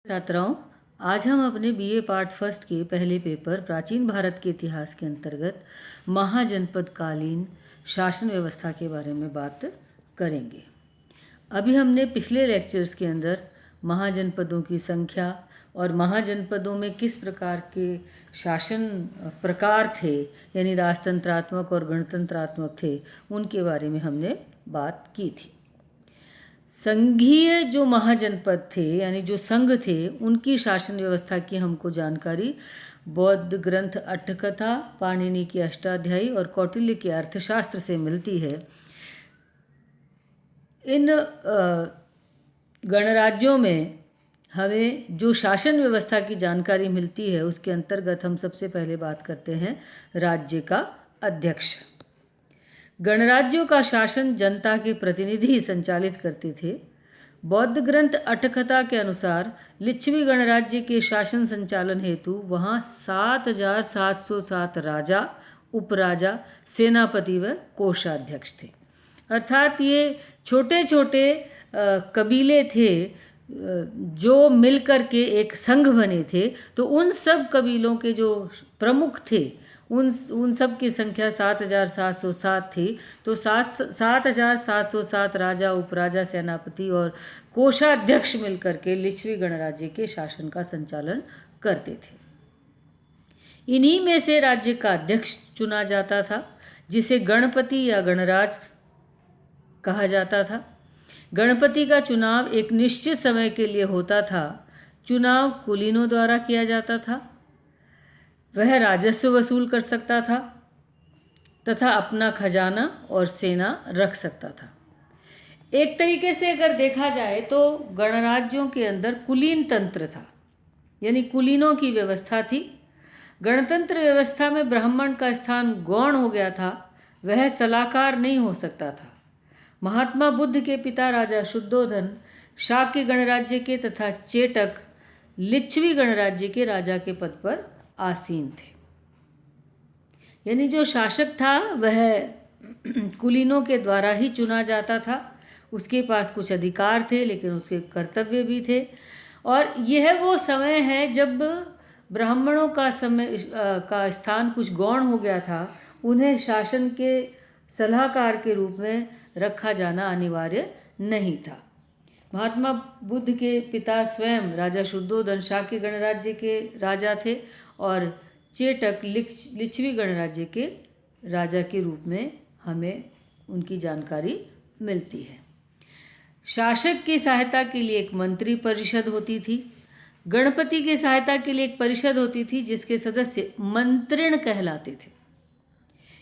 छात्राओं, आज हम अपने बीए पार्ट फर्स्ट के पहले पेपर प्राचीन भारत के इतिहास के अंतर्गत महाजनपद कालीन शासन व्यवस्था के बारे में बात करेंगे। अभी हमने पिछले लेक्चर्स के अंदर महाजनपदों की संख्या और महाजनपदों में किस प्रकार के शासन प्रकार थे, यानी राजतंत्रात्मक और गणतंत्रात्मक थे, उनके बारे में हमने बात की थी। संघीय जो महाजनपद थे यानी जो संघ थे, उनकी शासन व्यवस्था की हमको जानकारी बौद्ध ग्रंथ अट्ठकथा, पाणिनि की अष्टाध्यायी और कौटिल्य के अर्थशास्त्र से मिलती है। इन गणराज्यों में हमें जो शासन व्यवस्था की जानकारी मिलती है, उसके अंतर्गत हम सबसे पहले बात करते हैं राज्य का अध्यक्ष। गणराज्यों का शासन जनता के प्रतिनिधि संचालित करते थे। बौद्ध ग्रंथ अट्ठकथा के अनुसार लिच्छवी गणराज्य के शासन संचालन हेतु वहाँ 7,707 राजा, उपराजा, सेनापति व कोषाध्यक्ष थे। अर्थात ये छोटे छोटे कबीले थे जो मिलकर के एक संघ बने थे। तो उन सब कबीलों के जो प्रमुख थे, उन सब की संख्या 7,707 थी। तो 7,707 राजा, उपराजा, सेनापति और कोषाध्यक्ष मिलकर के लिच्छवी गणराज्य के शासन का संचालन करते थे। इन्हीं में से राज्य का अध्यक्ष चुना जाता था, जिसे गणपति या गणराज कहा जाता था। गणपति का चुनाव एक निश्चित समय के लिए होता था। चुनाव कुलीनों द्वारा किया जाता था। वह राजस्व वसूल कर सकता था तथा अपना खजाना और सेना रख सकता था। एक तरीके से अगर देखा जाए तो गणराज्यों के अंदर कुलीन तंत्र था, यानी कुलीनों की व्यवस्था थी। गणतंत्र व्यवस्था में ब्राह्मण का स्थान गौण हो गया था, वह सलाहकार नहीं हो सकता था। महात्मा बुद्ध के पिता राजा शुद्धोधन शाक्य गणराज्य के तथा चेटक लिच्छवी गणराज्य के राजा के पद पर आसीन थे। यानी जो शासक था वह कुलीनों के द्वारा ही चुना जाता था। उसके पास कुछ अधिकार थे, लेकिन उसके कर्तव्य भी थे। और यह वो समय है जब ब्राह्मणों का स्थान कुछ गौण हो गया था। उन्हें शासन के सलाहकार के रूप में रखा जाना अनिवार्य नहीं था। महात्मा बुद्ध के पिता स्वयं राजा शुद्धोधन शाक्य गणराज्य के राजा थे और चेटक लिच्छवी गणराज्य के राजा के रूप में हमें उनकी जानकारी मिलती है। शासक की सहायता के लिए एक मंत्री परिषद होती थी। गणपति की सहायता के लिए एक परिषद होती थी जिसके सदस्य मंत्रिण कहलाते थे।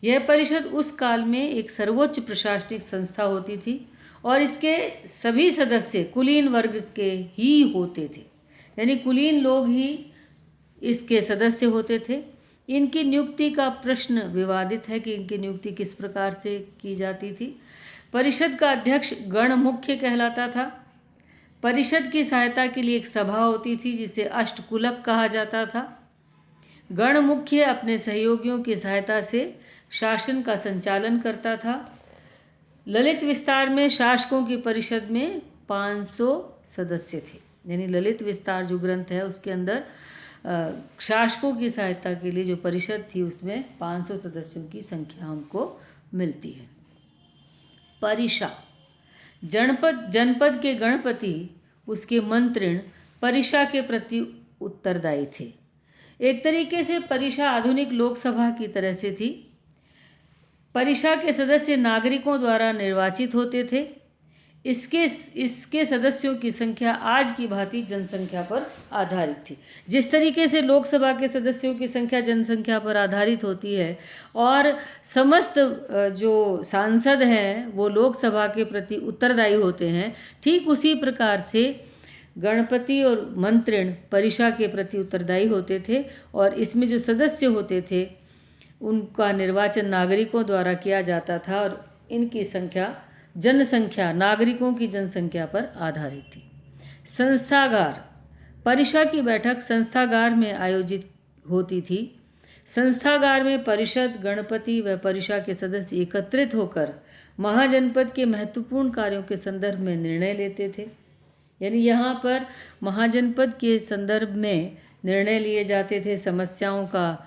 यह परिषद उस काल में एक सर्वोच्च प्रशासनिक संस्था होती थी और इसके सभी सदस्य कुलीन वर्ग के ही होते थे, यानी कुलीन लोग ही इसके सदस्य होते थे। इनकी नियुक्ति का प्रश्न विवादित है कि इनकी नियुक्ति किस प्रकार से की जाती थी। परिषद का अध्यक्ष गण मुख्य कहलाता था। परिषद की सहायता के लिए एक सभा होती थी जिसे अष्टकुलक कहा जाता था। गण मुख्य अपने सहयोगियों की सहायता से शासन का संचालन करता था। ललित विस्तार में शासकों की परिषद में 500 सदस्य थे, यानी ललित विस्तार जो ग्रंथ है उसके अंदर शासकों की सहायता के लिए जो परिषद थी उसमें 500 सदस्यों की संख्या हमको मिलती है। परिषा जनपद के गणपति, उसके मंत्रिण परिषा के प्रति उत्तरदायी थे। एक तरीके से परिषा आधुनिक लोकसभा की तरह से थी। परिषा के सदस्य नागरिकों द्वारा निर्वाचित होते थे। इसके सदस्यों की संख्या आज की भांति जनसंख्या पर आधारित थी। जिस तरीके से लोकसभा के सदस्यों की संख्या जनसंख्या पर आधारित होती है और समस्त जो सांसद हैं वो लोकसभा के प्रति उत्तरदायी होते हैं, ठीक उसी प्रकार से गणपति और मंत्रिण परिषा के प्रति उत्तरदायी होते थे। और इसमें जो सदस्य होते थे उनका निर्वाचन नागरिकों द्वारा किया जाता था और इनकी जनसंख्या नागरिकों की जनसंख्या पर आधारित थी। संस्थागार परिषा की बैठक संस्थागार में आयोजित होती थी। संस्थागार में परिषद, गणपति व परिषा के सदस्य एकत्रित होकर महाजनपद के महत्वपूर्ण कार्यों के संदर्भ में निर्णय लेते थे। यानी यहाँ पर महाजनपद के संदर्भ में निर्णय लिए जाते थे, समस्याओं का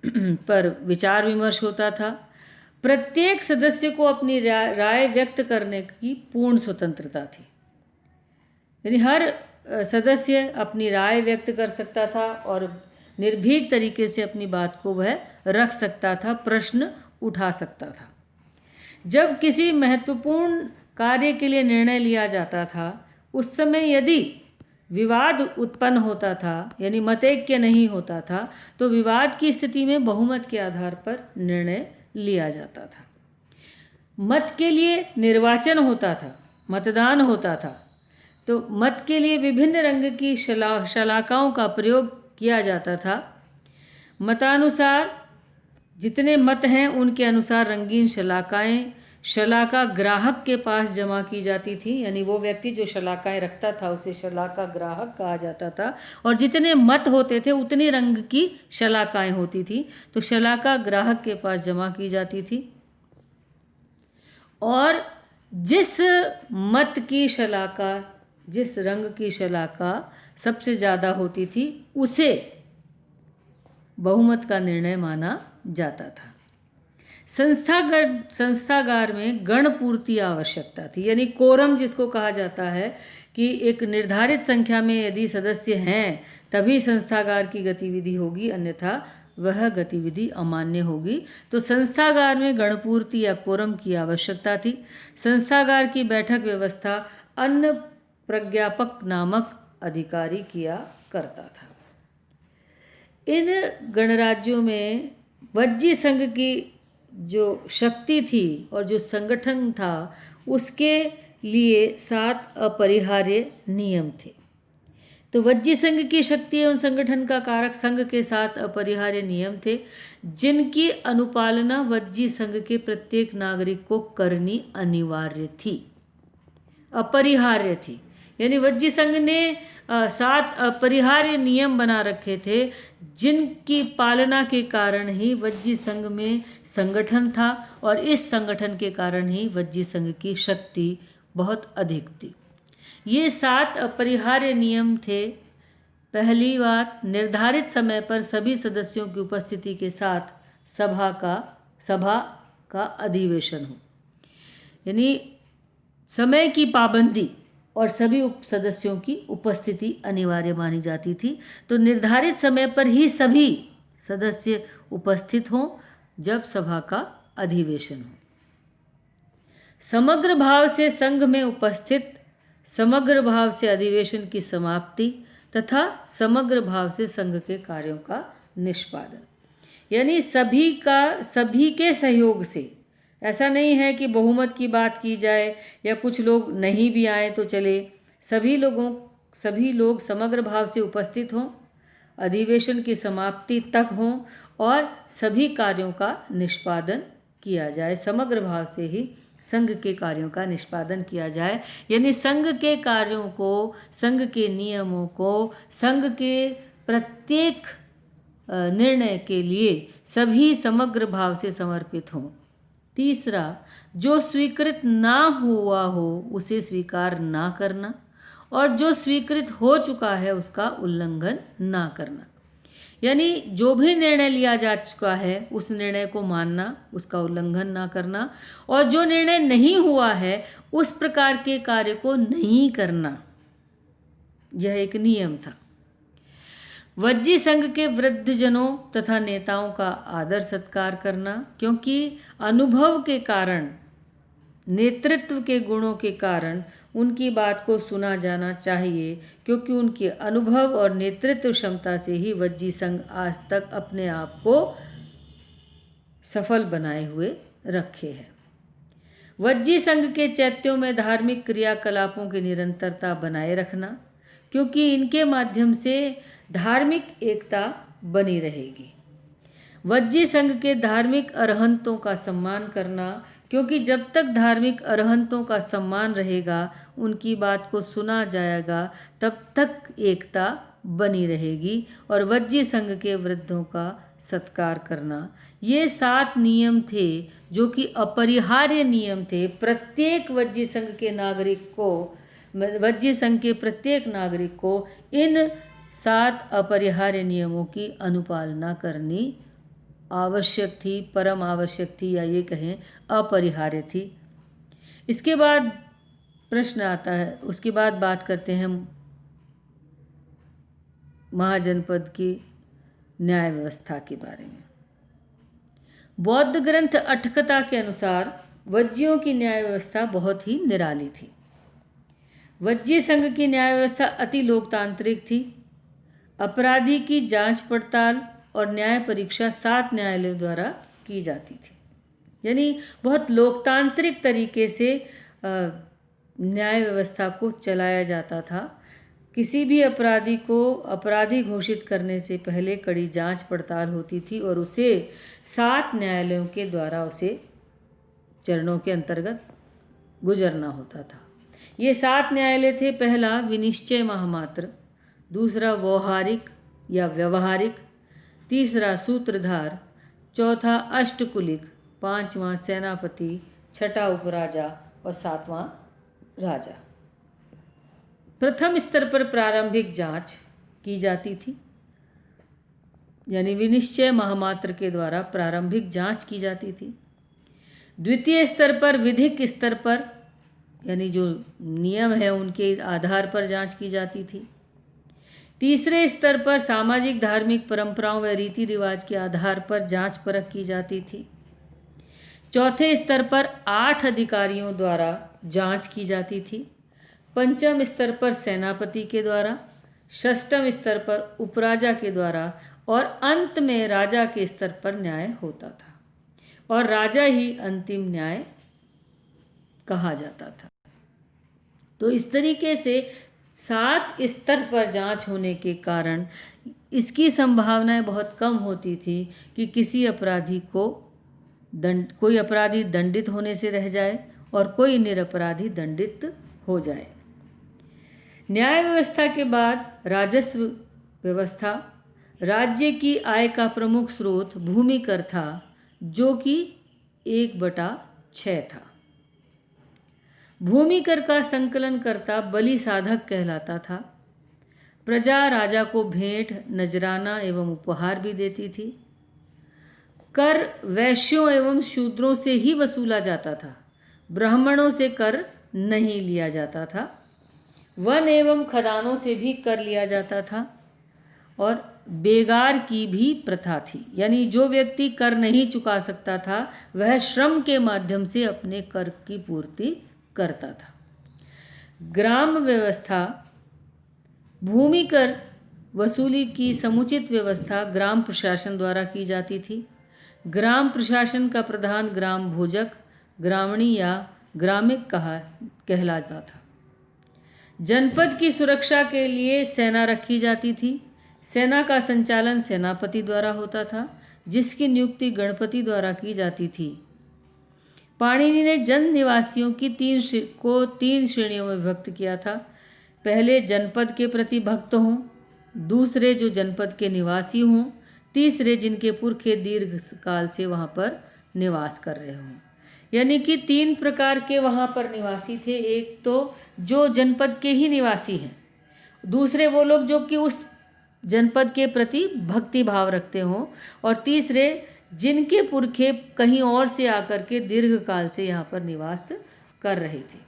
पर विचार विमर्श होता था। प्रत्येक सदस्य को अपनी राय व्यक्त करने की पूर्ण स्वतंत्रता थी, यानी हर सदस्य अपनी राय व्यक्त कर सकता था और निर्भीक तरीके से अपनी बात को वह रख सकता था, प्रश्न उठा सकता था। जब किसी महत्वपूर्ण कार्य के लिए निर्णय लिया जाता था, उस समय यदि विवाद उत्पन्न होता था, यानी मतैक्य नहीं होता था, तो विवाद की स्थिति में बहुमत के आधार पर निर्णय लिया जाता था। मत के लिए निर्वाचन होता था, मतदान होता था। तो मत के लिए विभिन्न रंग की शलाकाओं का प्रयोग किया जाता था। मतानुसार जितने मत हैं उनके अनुसार रंगीन शलाकाएं शलाका ग्राहक के पास जमा की जाती थी, यानी वो व्यक्ति जो शलाकाएं रखता था उसे शलाका ग्राहक कहा जाता था। और जितने मत होते थे उतने रंग की शलाकाएं होती थी, तो शलाका ग्राहक के पास जमा की जाती थी। और जिस मत की शलाका, जिस रंग की शलाका सबसे ज़्यादा होती थी, उसे बहुमत का निर्णय माना जाता था। संस्थागार में गण पूर्ति आवश्यकता थी, यानी कोरम जिसको कहा जाता है कि एक निर्धारित संख्या में यदि सदस्य हैं तभी संस्थागार की गतिविधि होगी, अन्यथा वह गतिविधि अमान्य होगी। तो संस्थागार में गणपूर्ति या कोरम की आवश्यकता थी। संस्थागार की बैठक व्यवस्था अन्न प्रज्ञापक नामक अधिकारी किया करता था। इन गणराज्यों में वज्जी संघ की जो शक्ति थी और जो संगठन था उसके लिए 7 अपरिहार्य नियम थे। तो वज्जी संघ की शक्ति एवं संगठन का कारक संघ के 7 अपरिहार्य नियम थे, जिनकी अनुपालना वज्जी संघ के प्रत्येक नागरिक को करनी अनिवार्य थी, अपरिहार्य थी। यानी वज्जी संघ ने 7 अपरिहार्य नियम बना रखे थे, जिनकी पालना के कारण ही वज्जी संघ में संगठन था और इस संगठन के कारण ही वज्जी संघ की शक्ति बहुत अधिक थी। ये 7 अपरिहार्य नियम थे। पहली बात, निर्धारित समय पर सभी सदस्यों की उपस्थिति के साथ सभा का अधिवेशन हो, यानी समय की पाबंदी और सभी सदस्यों की उपस्थिति अनिवार्य मानी जाती थी। तो निर्धारित समय पर ही सभी सदस्य उपस्थित हों जब सभा का अधिवेशन हो। समग्र भाव से संघ में उपस्थित, समग्र भाव से अधिवेशन की समाप्ति तथा समग्र भाव से संघ के कार्यों का निष्पादन, यानी सभी के सहयोग से। ऐसा नहीं है कि बहुमत की बात की जाए या कुछ लोग नहीं भी आए तो चले। सभी लोग समग्र भाव से उपस्थित हों, अधिवेशन की समाप्ति तक हों और सभी कार्यों का निष्पादन किया जाए। समग्र भाव से ही संघ के कार्यों का निष्पादन किया जाए, यानी संघ के कार्यों को, संघ के नियमों को, संघ के प्रत्येक निर्णय के लिए सभी समग्र भाव से समर्पित हों। तीसरा, जो स्वीकृत ना हुआ हो उसे स्वीकार ना करना और जो स्वीकृत हो चुका है उसका उल्लंघन ना करना, यानी जो भी निर्णय लिया जा चुका है उस निर्णय को मानना, उसका उल्लंघन ना करना, और जो निर्णय नहीं हुआ है उस प्रकार के कार्य को नहीं करना, यह एक नियम था। वज्जी संघ के वृद्धजनों तथा नेताओं का आदर सत्कार करना, क्योंकि अनुभव के कारण, नेतृत्व के गुणों के कारण उनकी बात को सुना जाना चाहिए, क्योंकि उनके अनुभव और नेतृत्व क्षमता से ही वज्जी संघ आज तक अपने आप को सफल बनाए हुए रखे हैं। वज्जी संघ के चैत्यों में धार्मिक क्रियाकलापों की निरंतरता बनाए रखना, क्योंकि इनके माध्यम से धार्मिक एकता बनी रहेगी। वज्जी संघ के धार्मिक अरहंतों का सम्मान करना, क्योंकि जब तक धार्मिक अरहंतों का सम्मान रहेगा, उनकी बात को सुना जाएगा, तब तक एकता बनी रहेगी। और वज्जी संघ के वृद्धों का सत्कार करना, ये 7 नियम थे जो कि अपरिहार्य नियम थे। प्रत्येक वज्जी संघ के नागरिक को वज्जीय संघ के प्रत्येक नागरिक को इन 7 अपरिहार्य नियमों की अनुपालना करनी आवश्यक थी, परम आवश्यक थी, या ये कहें अपरिहार्य थी। इसके बाद प्रश्न आता है, उसके बाद बात करते हैं महाजनपद की न्याय व्यवस्था के बारे में। बौद्ध ग्रंथ अट्ठकथा के अनुसार वज्जियों की न्याय व्यवस्था बहुत ही निराली थी। वज्जीय संघ की न्याय व्यवस्था अति लोकतांत्रिक थी। अपराधी की जांच पड़ताल और न्याय परीक्षा 7 न्यायालयों द्वारा की जाती थी, यानी बहुत लोकतांत्रिक तरीके से न्याय व्यवस्था को चलाया जाता था। किसी भी अपराधी को अपराधी घोषित करने से पहले कड़ी जांच पड़ताल होती थी और उसे 7 न्यायालयों के द्वारा उसे चरणों के अंतर्गत गुजरना होता था। ये 7 न्यायालय थे। पहला विनिश्चय महामात्र, दूसरा व्यवहारिक या व्यवहारिक, तीसरा सूत्रधार, चौथा अष्टकुलिक, पांचवां सेनापति, छठा उपराजा और 7वां राजा। प्रथम स्तर पर प्रारंभिक जांच की जाती थी, यानी विनिश्चय महामात्र के द्वारा प्रारंभिक जांच की जाती थी। द्वितीय स्तर पर विधिक स्तर पर, यानी जो नियम है उनके आधार पर जांच की जाती थी। तीसरे स्तर पर सामाजिक धार्मिक परंपराओं व रीति रिवाज के आधार पर जांच परख की जाती थी। चौथे स्तर पर 8 अधिकारियों द्वारा जांच की जाती थी। पंचम स्तर पर सेनापति के द्वारा, षष्ठम स्तर पर उपराजा के द्वारा और अंत में राजा के स्तर पर न्याय होता था और राजा ही अंतिम न्याय कहा जाता था। तो इस तरीके से 7 स्तर पर जांच होने के कारण इसकी संभावनाएं बहुत कम होती थी कि किसी अपराधी को कोई अपराधी दंडित होने से रह जाए और कोई निरपराधी दंडित हो जाए। न्याय व्यवस्था के बाद राजस्व व्यवस्था। राज्य की आय का प्रमुख स्रोत भूमि कर था, जो कि 1/6 था। भूमि कर का संकलन करता बलि साधक कहलाता था। प्रजा राजा को भेंट, नजराना एवं उपहार भी देती थी। कर वैश्यों एवं शूद्रों से ही वसूला जाता था, ब्राह्मणों से कर नहीं लिया जाता था। वन एवं खदानों से भी कर लिया जाता था और बेगार की भी प्रथा थी, यानी जो व्यक्ति कर नहीं चुका सकता था वह श्रम के माध्यम से अपने कर की पूर्ति करता था। ग्राम व्यवस्था। भूमि कर वसूली की समुचित व्यवस्था ग्राम प्रशासन द्वारा की जाती थी। ग्राम प्रशासन का प्रधान ग्राम भोजक, ग्रामणी या ग्रामिक कहलाता था। जनपद की सुरक्षा के लिए सेना रखी जाती थी। सेना का संचालन सेनापति द्वारा होता था, जिसकी नियुक्ति गणपति द्वारा की जाती थी। पाणिनि ने जन निवासियों की 3 श्रेणियों में विभक्त किया था। पहले जनपद के प्रति भक्त हों, दूसरे जो जनपद के निवासी हों, तीसरे जिनके पुरखे दीर्घ काल से वहाँ पर निवास कर रहे हों। यानी कि 3 प्रकार के वहाँ पर निवासी थे। एक तो जो जनपद के ही निवासी हैं, दूसरे वो लोग जो कि उस जनपद के प्रति भक्ति भाव रखते हों, और तीसरे जिनके पुरखे कहीं और से आकर के दीर्घ काल से यहाँ पर निवास कर रहे थे।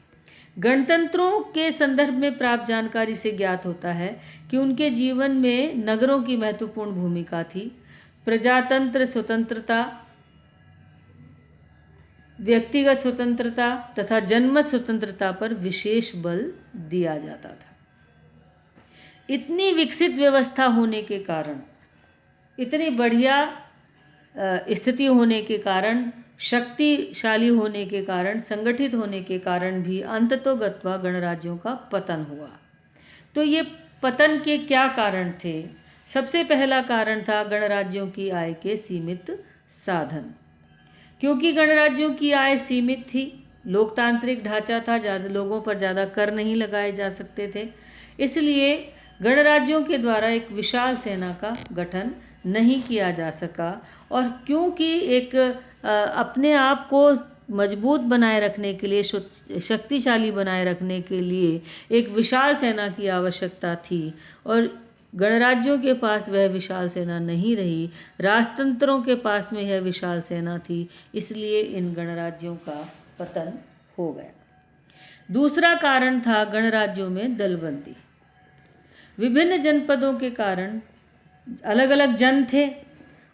गणतंत्रों के संदर्भ में प्राप्त जानकारी से ज्ञात होता है कि उनके जीवन में नगरों की महत्वपूर्ण भूमिका थी। प्रजातंत्र स्वतंत्रता, व्यक्तिगत स्वतंत्रता तथा जनमत स्वतंत्रता पर विशेष बल दिया जाता था। इतनी विकसित व्यवस्था होने के कारण, इतनी बढ़िया स्थिति होने के कारण, शक्तिशाली होने के कारण, संगठित होने के कारण भी अंततोगत्वा गणराज्यों का पतन हुआ। तो ये पतन के क्या कारण थे? सबसे पहला कारण था गणराज्यों की आय के सीमित साधन। क्योंकि गणराज्यों की आय सीमित थी, लोकतांत्रिक ढांचा था, ज़्यादा लोगों पर ज़्यादा कर नहीं लगाए जा सकते थे, इसलिए गणराज्यों के द्वारा एक विशाल सेना का गठन नहीं किया जा सका। और क्योंकि एक अपने आप को मजबूत बनाए रखने के लिए, शक्तिशाली बनाए रखने के लिए एक विशाल सेना की आवश्यकता थी और गणराज्यों के पास वह विशाल सेना नहीं रही, राजतंत्रों के पास में यह विशाल सेना थी, इसलिए इन गणराज्यों का पतन हो गया। दूसरा कारण था गणराज्यों में दलबंदी। विभिन्न जनपदों के कारण अलग अलग जन थे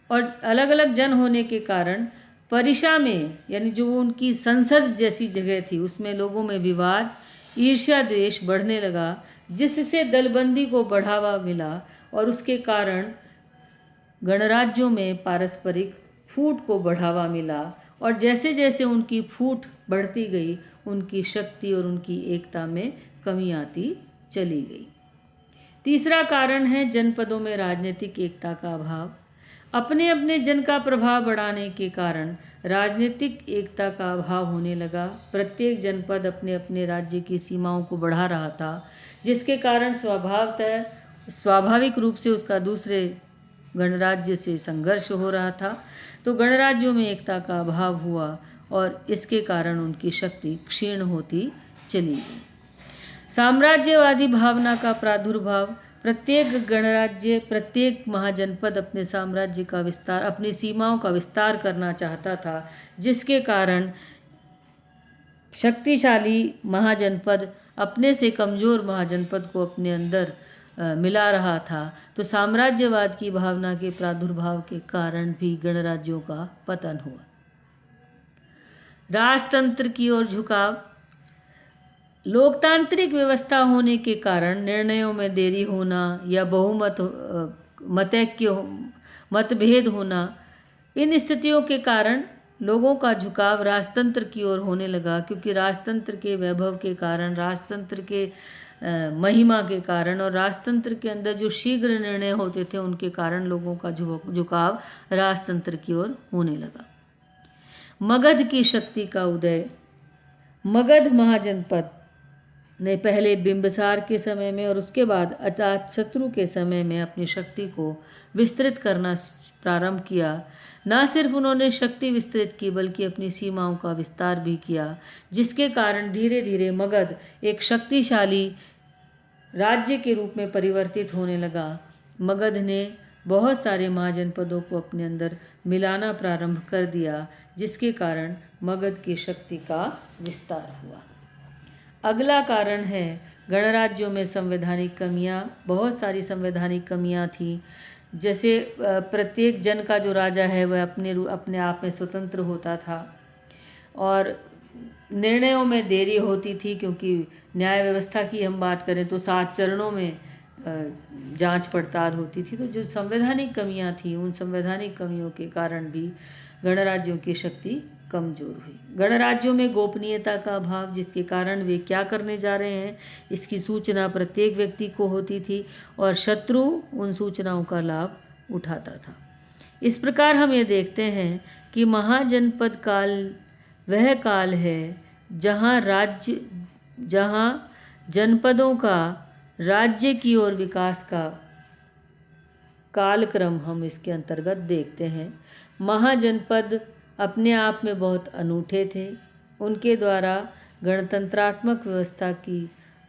और अलग अलग जन होने के कारण परिषा में, यानी जो उनकी संसद जैसी जगह थी, उसमें लोगों में विवाद, ईर्ष्या, द्वेष बढ़ने लगा, जिससे दलबंदी को बढ़ावा मिला और उसके कारण गणराज्यों में पारस्परिक फूट को बढ़ावा मिला और जैसे जैसे उनकी फूट बढ़ती गई, उनकी शक्ति और उनकी एकता में कमी आती चली गई। तीसरा कारण है जनपदों में राजनीतिक एकता का अभाव। अपने अपने जन का प्रभाव बढ़ाने के कारण राजनीतिक एकता का अभाव होने लगा। प्रत्येक जनपद अपने अपने राज्य की सीमाओं को बढ़ा रहा था, जिसके कारण स्वाभाविक रूप से उसका दूसरे गणराज्य से संघर्ष हो रहा था। तो गणराज्यों में एकता का अभाव हुआ और इसके कारण उनकी शक्ति क्षीण होती चली गई। साम्राज्यवादी भावना का प्रादुर्भाव। प्रत्येक गणराज्य, प्रत्येक महाजनपद अपने साम्राज्य का विस्तार, अपनी सीमाओं का विस्तार करना चाहता था, जिसके कारण शक्तिशाली महाजनपद अपने से कमज़ोर महाजनपद को अपने अंदर मिला रहा था। तो साम्राज्यवाद की भावना के प्रादुर्भाव के कारण भी गणराज्यों का पतन हुआ। राजतंत्र की ओर झुकाव। लोकतांत्रिक व्यवस्था होने के कारण निर्णयों में देरी होना या मतभेद होना, इन स्थितियों के कारण लोगों का झुकाव राजतंत्र की ओर होने लगा, क्योंकि राजतंत्र के वैभव के कारण, राजतंत्र के महिमा के कारण और राजतंत्र के अंदर जो शीघ्र निर्णय होते थे, उनके कारण लोगों का झुकाव राजतंत्र की ओर होने लगा। मगध की शक्ति का उदय। मगध महाजनपद ने पहले बिंबिसार के समय में और उसके बाद अजातशत्रु के समय में अपनी शक्ति को विस्तृत करना प्रारंभ किया। न सिर्फ उन्होंने शक्ति विस्तृत की, बल्कि अपनी सीमाओं का विस्तार भी किया, जिसके कारण धीरे धीरे मगध एक शक्तिशाली राज्य के रूप में परिवर्तित होने लगा। मगध ने बहुत सारे महाजनपदों को अपने अंदर मिलाना प्रारंभ कर दिया, जिसके कारण मगध की शक्ति का विस्तार हुआ। अगला कारण है गणराज्यों में संवैधानिक कमियां। बहुत सारी संवैधानिक कमियां थी, जैसे प्रत्येक जन का जो राजा है वह अपने आप में स्वतंत्र होता था और निर्णयों में देरी होती थी, क्योंकि न्याय व्यवस्था की हम बात करें तो 7 चरणों में जांच पड़ताल होती थी। तो जो संवैधानिक कमियां थी, उन संवैधानिक कमियों के कारण भी गणराज्यों की शक्ति कमजोर हुई। गणराज्यों में गोपनीयता का अभाव, जिसके कारण वे क्या करने जा रहे हैं इसकी सूचना प्रत्येक व्यक्ति को होती थी और शत्रु उन सूचनाओं का लाभ उठाता था। इस प्रकार हम ये देखते हैं कि महाजनपद काल वह काल है जहाँ जनपदों का राज्य की ओर विकास का कालक्रम हम इसके अंतर्गत देखते हैं। महाजनपद अपने आप में बहुत अनूठे थे। उनके द्वारा गणतंत्रात्मक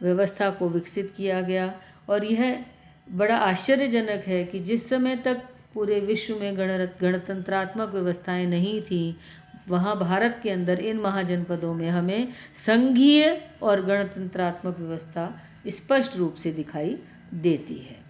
व्यवस्था को विकसित किया गया और यह बड़ा आश्चर्यजनक है कि जिस समय तक पूरे विश्व में गणतंत्रात्मक व्यवस्थाएं नहीं थीं, वहाँ भारत के अंदर इन महाजनपदों में हमें संघीय और गणतंत्रात्मक व्यवस्था स्पष्ट रूप से दिखाई देती है।